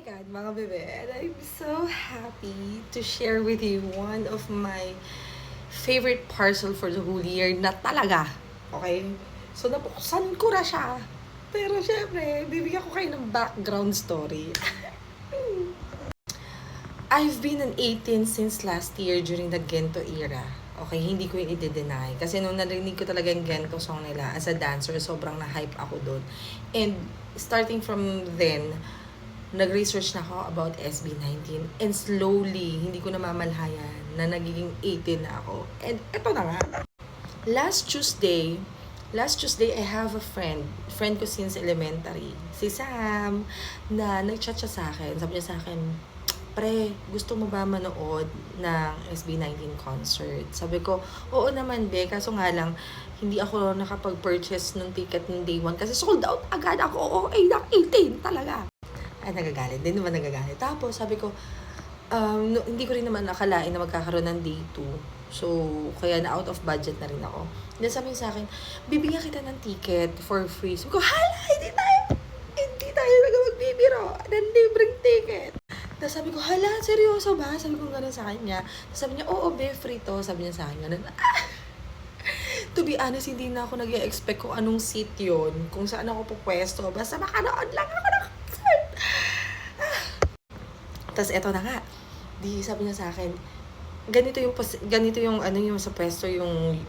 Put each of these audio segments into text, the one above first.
my God, mga bebe, and I'm so happy to share with you one of my favorite parcel for the whole year na talaga. Okay? So, nabuksan ko na siya. Pero syempre, bibigyan ko kayo ng background story. I've been an 18 since last year during the Gento era. Okay, hindi ko yung i-deny. Kasi nung narinig ko talaga yung Gento song nila, as a dancer, sobrang na-hype ako doon. And starting from then, nag-research na ako about SB19. And slowly, hindi ko namamalayan na nagiging 18 na ako. And eto na nga. Last Tuesday, I have a friend ko since elementary, si Sam, na nag-chat siya sa akin. Sabi niya sa akin, pre, gusto mo ba manood ng SB19 concert? Sabi ko, oo naman, be. Kaso nga lang, hindi ako nakapag-purchase ng ticket ng day 1 kasi sold out agad ako. Oo, ay, 18 talaga. Ay, nagagalit. Hindi naman nagagalit. Tapos, sabi ko, hindi ko rin naman nakalain na magkakaroon ng day 2. So, kaya na out of budget na rin ako. Then sabi niya sa akin, bibigyan kita ng ticket for free. Sabi ko, hala, hindi tayo magbibiro ng libreng ticket. Tapos sabi ko, hala, seryoso ba? Sabi ko gano'n sa kanya. Tapos sabi niya, oo, be, free to. Sabi niya sa akin gano'n. To be honest, hindi na ako nag-expect kung anong seat yun. Kung saan ako pupwesto. Basta makanood lang ako ng concert. Tapos eto na nga. Di sabi niya sa akin, ganito yung ano yung sa pwesto yung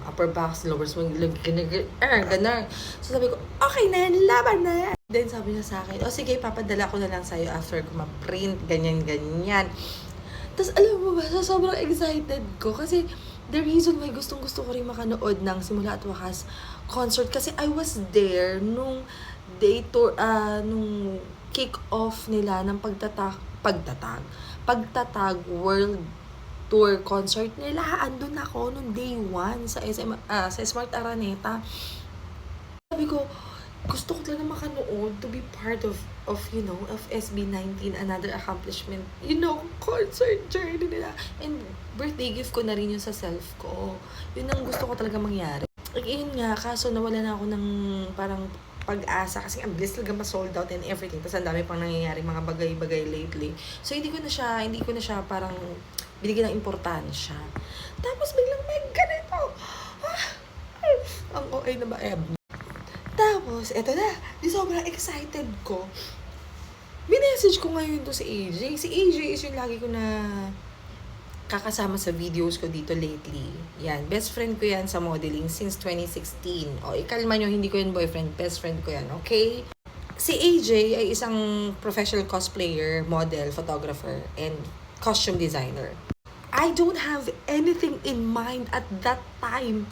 upper box, lower swing, ganun. So sabi ko, okay na yan, laban na yan. Then sabi niya sa akin, sige, papadala ko na lang sa'yo after ko ma-print, ganyan. Tapos alam mo ba, sobrang excited ko kasi the reason why gustong-gusto ko rin makanood ng Simula at Wakas concert kasi I was there nung day tour, nung kick-off nila ng pagtatag World Tour concert nila. Andun ako nung day 1 sa sa Smart Araneta. Sabi ko, gusto ko talaga makanood to be part of SB19, another accomplishment, concert journey nila. And birthday gift ko na rin yun sa self ko. Yun ang gusto ko talaga mangyari. Yun nga, kaso nawala na ako ng parang pag-asa kasi ang bilis talaga ma-sold out and everything. Tapos ang dami pang nangyayari mga bagay-bagay lately. So hindi ko na siya parang binigyan ng importansya. Tapos biglang may ganito. Ang OA na ba, Tapos, eto na. Di sobrang excited ko. Minessage ko ngayon to si AJ. Si AJ is yung lagi ko na kakasama sa videos ko dito lately. Yan. Best friend ko yan sa modeling since 2016. O, ikalma nyo, hindi ko yan boyfriend. Best friend ko yan, okay? Si AJ ay isang professional cosplayer, model, photographer, and costume designer. I don't have anything in mind at that time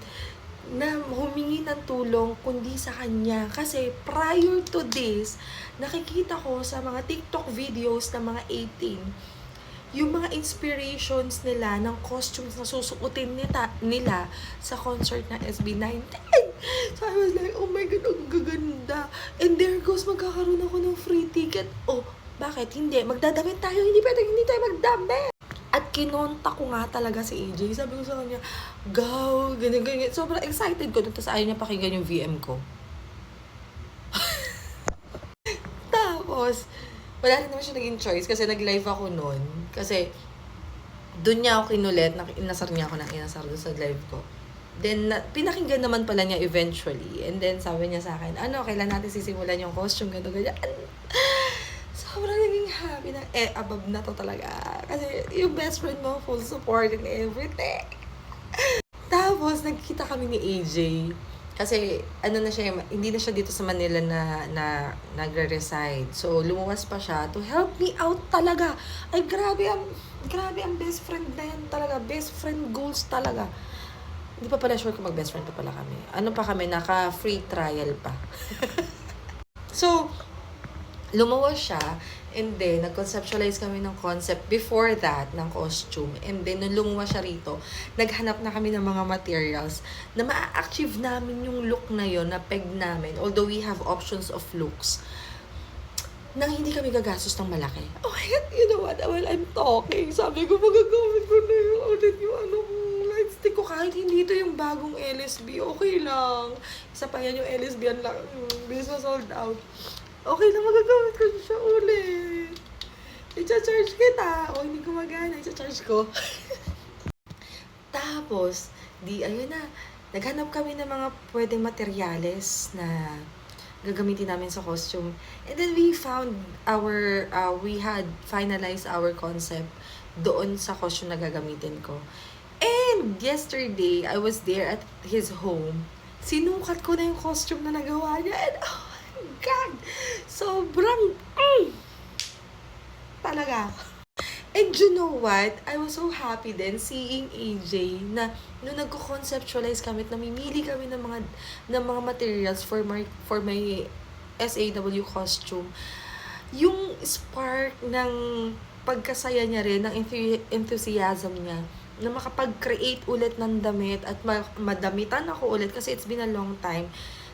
na humingi ng tulong kundi sa kanya. Kasi prior to this, nakikita ko sa mga TikTok videos ng mga 18, yung mga inspirations nila ng costumes na susukutin nila sa concert ng SB19. So I was like, oh my God, ang gaganda. And there goes, magkakaroon ako ng free ticket. Oh, bakit? Hindi. Magdadamit tayo. Hindi pwedeng hindi tayo magdamit. At kinonta ko nga talaga si AJ. Sabi ko sa kanya, go, ganyan. Sobrang excited ko. Tapos ayaw niya pakinggan yung VM ko. Tapos, wala rin naman siya naging choice kasi nag-live ako noon. Kasi, doon niya ako kinulit. Inasar niya ako doon sa live ko. Then, pinakinggan naman pala niya eventually. And then, sabi niya sa akin, kailan natin sisimulan yung costume, ganyan. Sobrang naging happy na, above na to talaga. Kasi yung best friend mo, full support and everything. Tapos, nagkita kami ni AJ. Kasi, hindi na siya dito sa Manila na nagre-reside. So, lumuwas pa siya to help me out talaga. Ay, grabe ang best friend na yan talaga. Best friend goals talaga. Hindi pa pala sure kung mag-best friend pa pala kami. Naka-free trial pa. So, lumuwas siya, and then, nag-conceptualize kami ng concept before that, ng costume. And then, nung lumuwas siya rito, naghanap na kami ng mga materials na ma-achieve namin yung look na yon na peg namin. Although we have options of looks, nang hindi kami gagastos ng malaki. Oh my God, you know what? While I'm talking, sabi ko, magagamit ko na yung light stick ko. Kahit hindi ito yung bagong LSB, okay lang. Isa pa yan yung LSB, bilis na sold out. Okay lang, magagamit ko siya ulit. charge kita. O, hindi gumagana. Isa-charge ko. Tapos, ayun na. Naghanap kami ng mga pwedeng materyales na gagamitin namin sa costume. And then we found we had finalized our concept doon sa costume na gagamitin ko. And yesterday, I was there at his home. Sinukat ko na yung costume na nagawa niya. And oh my God! Sobrang, talaga. And you know what? I was so happy then seeing AJ na nung nagko-conceptualize kami at namimili kami ng mga materials for my SAW costume. Yung spark ng pagkasaya niya rin, ng enthusiasm niya, na makapag-create ulit ng damit at madamitan ako ulit kasi it's been a long time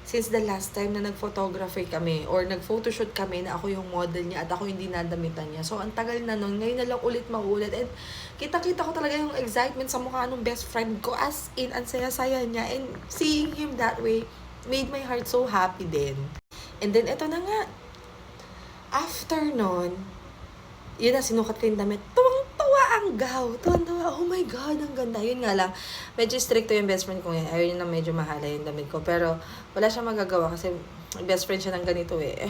since the last time na nag-photography kami or nag-photoshoot kami na ako yung model niya at ako yung dinadamitan niya. So, ang tagal na nun. Ngayon na lang ulit maulit. And kita-kita ko talaga yung excitement sa mukha ng best friend ko. As in, ang saya-saya niya. And seeing him that way made my heart so happy din. And then, eto na nga. After nun, yun na, sinukat ko yung damit. Tuwang-tuwa ang gaw. Tuwang-tuwa. Oh my God, ang ganda. Yun nga lang, medyo stricto yung best friend ko ngayon. Ayaw yun na medyo mahala yung damit ko. Pero, wala siyang magagawa kasi best friend siya ng ganito eh.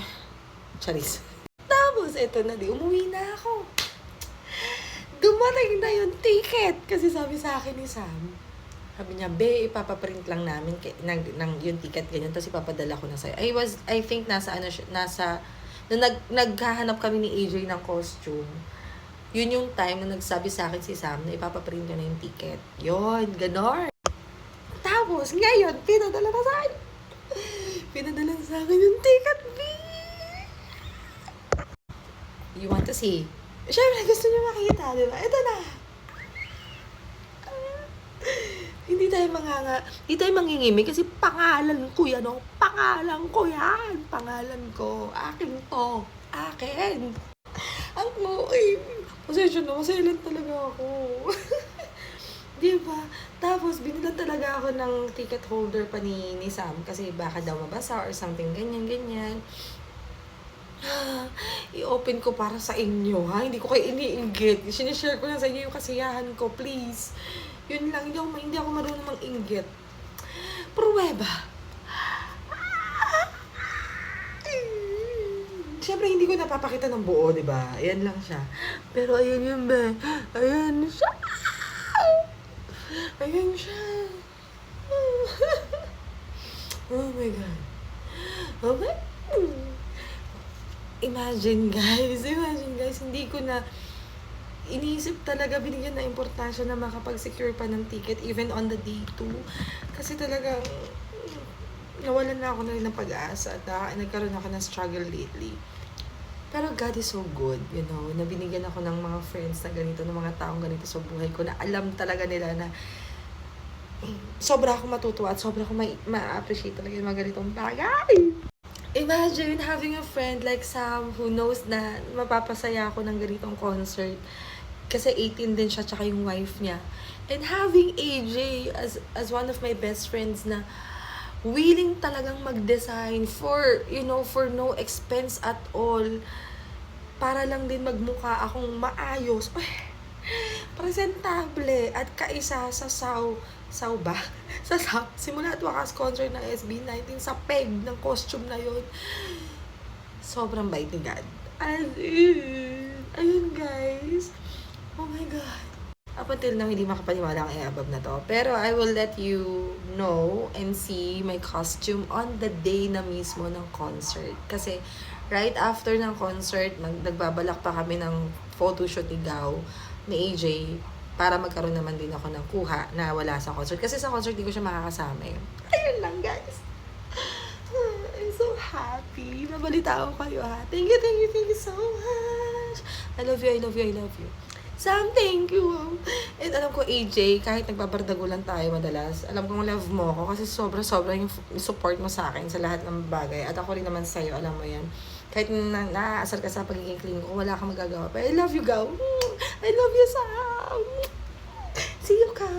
Charis. Tapos, eto na di, umuwi na ako. Dumating na yung ticket. Kasi sabi sa akin ni Sam, sabi niya, be, ipapaprint lang namin ng yung ticket ganyan. Tapos ipapadala ko na sa'yo. I think nasa naghahanap kami ni AJ ng costume. Yun yung time na nagsabi sa akin si Sam na ipapaprint ko na yung ticket. Yun, ganon. Tapos, ngayon, pinadala na sa akin. Pinadala na sa akin yung ticket, B. You want to see? Siyempre, gusto niyo makita, di ba? Ito na. Hindi tayo mangingimi kasi pangalan ko yan, oh. Pangalan ko yan. Pangalan ko. Akin to. Akin. Ang pasensya na, masailan talaga ako. Diba? Tapos, binilan talaga ako ng ticket holder pa ni Sam kasi baka daw mabasa or something, ganyan. I-open ko para sa inyo, ha? Hindi ko kayo iniinggit. Sinishare ko na sa inyo yung kasiyahan ko, please. Yun lang, hindi ako marunong mang-inggit. Pruweba. Siyempre, hindi ko napapakita ng buo, di ba? Ayan lang siya. Pero ayan yun, ba? Ayan siya. Ayan siya. Oh my God. Oh my God. Imagine guys, hindi ko na iniisip talaga, binigyan na importansya na makapag-secure pa ng ticket even on the day 2. Kasi talagang nawalan na ako na rin ng pag-asa at nagkaroon ako ng struggle lately. Pero God is so good, you know, na binigyan ako ng mga friends na ganito, ng mga taong ganito sa buhay ko, na alam talaga nila na sobra akong matutuwa at sobra akong ma-appreciate talaga yung mga ganitong bagay. Imagine having a friend like Sam who knows na mapapasaya ako ng ganitong concert. Kasi 18 din siya, tsaka yung wife niya. And having AJ as one of my best friends na willing talagang mag-design for no expense at all. Para lang din magmukha akong maayos. Presentable at kaisa sa simula at wakas concert ng SB19 sa peg ng costume na yun. Sobrang bait ni God. Ayun guys. Oh my God. Up until now, hindi makapaniwala ang iabab na to. Pero I will let you know and see my costume on the day na mismo ng concert. Kasi right after ng concert, nagbabalak pa kami ng photoshoot ni Gao, ni AJ, para magkaroon naman din ako ng kuha na wala sa concert. Kasi sa concert, di ko siya makakasama. Ayun lang, guys. I'm so happy. Nabalita ko kayo, ha. Thank you so much. I love you. Sam, thank you. And alam ko, AJ, kahit nagbabardagulan tayo madalas, alam kong love mo ako kasi sobra-sobra yung support mo sa akin sa lahat ng bagay. At ako rin naman sa'yo, alam mo yan. Kahit naaasar ka sa pagiging clean ko, wala kang magagawa. But I love you, Gao. I love you, Sam. See you, Ka.